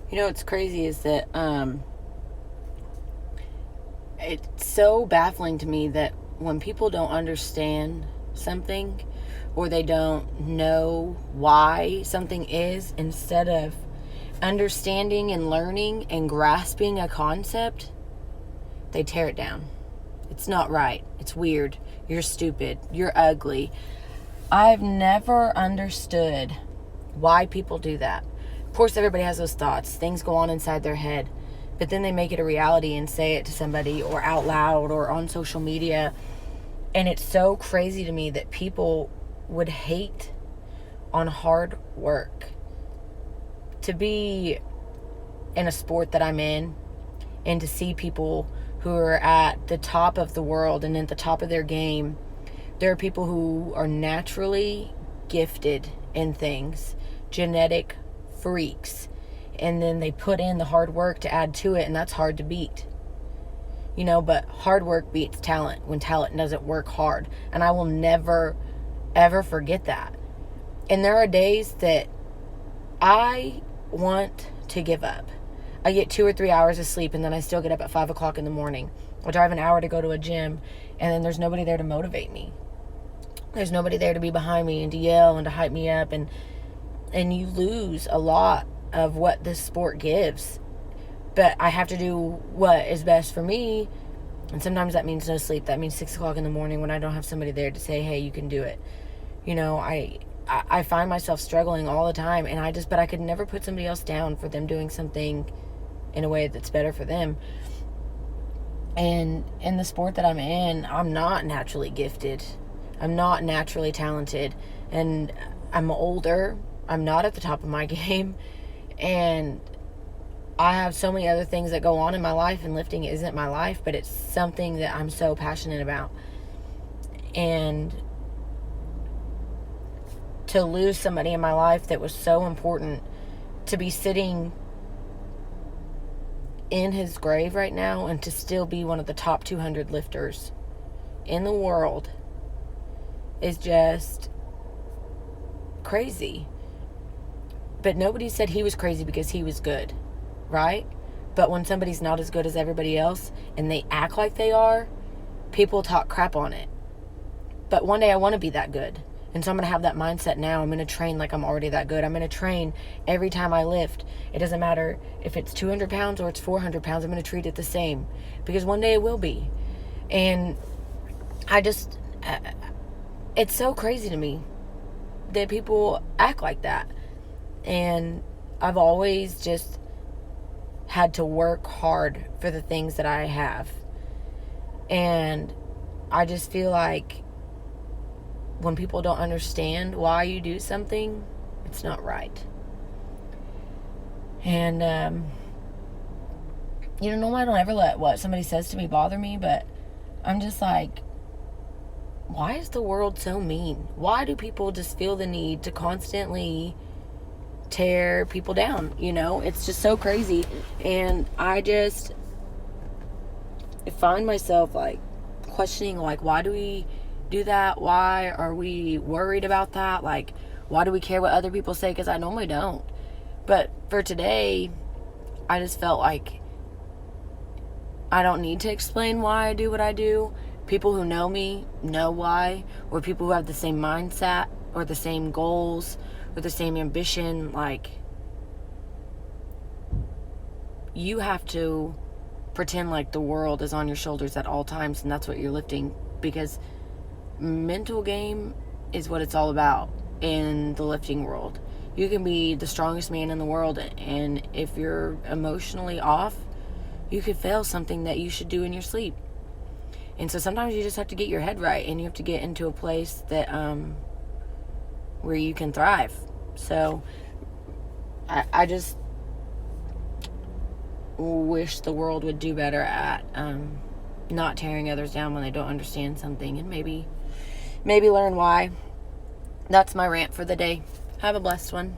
You know what's crazy is that it's so baffling to me that when people don't understand something or they don't know why something is, instead of understanding and learning and grasping a concept, they tear it down. It's not right. It's weird. You're stupid. You're ugly. I've never understood why people do that. Of course, everybody has those thoughts. Things go on inside their head. But then they make it a reality and say it to somebody or out loud or on social media. And it's so crazy to me that people would hate on hard work. To be in a sport that I'm in and to see people who are at the top of the world and at the top of their game, there are people who are naturally gifted in things, genetic freaks, and then they put in the hard work to add to it, and that's hard to beat. But hard work beats talent when talent doesn't work hard. And I will never, ever forget that. And there are days that I want to give up. I get 2 or 3 hours of sleep, and then I still get up at 5 o'clock in the morning. I drive an hour to go to a gym, and then there's nobody there to motivate me. There's nobody there to be behind me and to yell and to hype me up. And you lose a lot of what this sport gives. But I have to do what is best for me. And sometimes that means no sleep. That means 6 o'clock in the morning when I don't have somebody there to say, hey, you can do it. I find myself struggling all the time. But I could never put somebody else down for them doing something in a way that's better for them. And in the sport that I'm in, I'm not naturally gifted. I'm not naturally talented. And I'm older. I'm not at the top of my game. And I have so many other things that go on in my life, and lifting isn't my life, but it's something that I'm so passionate about. And to lose somebody in my life that was so important, to be sitting in his grave right now and to still be one of the top 200 lifters in the world is just crazy. But nobody said he was crazy because he was good, right? But when somebody's not as good as everybody else and they act like they are, people talk crap on it. But one day I want to be that good. And so I'm going to have that mindset now. I'm going to train like I'm already that good. I'm going to train every time I lift. It doesn't matter if it's 200 pounds or it's 400 pounds. I'm going to treat it the same. Because one day it will be. And it's so crazy to me that people act like that. And I've always just had to work hard for the things that I have. And I just feel like when people don't understand why you do something, it's not right. And, normally I don't ever let what somebody says to me bother me, but I'm just like, why is the world so mean? Why do people just feel the need to constantly tear people down? It's just so crazy. And I just find myself like questioning, like, why do we do that? Why are we worried about that? Like, why do we care what other people say? Because I normally don't. But for today, I just felt like I don't need to explain why I do what I do. People who know me know why, or people who have the same mindset or the same goals or the same ambition. Like, you have to pretend like the world is on your shoulders at all times, and that's what you're lifting, because mental game is what it's all about in the lifting world. You can be the strongest man in the world, and if you're emotionally off, you could fail something that you should do in your sleep. And so sometimes you just have to get your head right, and you have to get into a place that where you can thrive. So I just wish the world would do better at not tearing others down when they don't understand something, and maybe learn why. That's my rant for the day. Have a blessed one.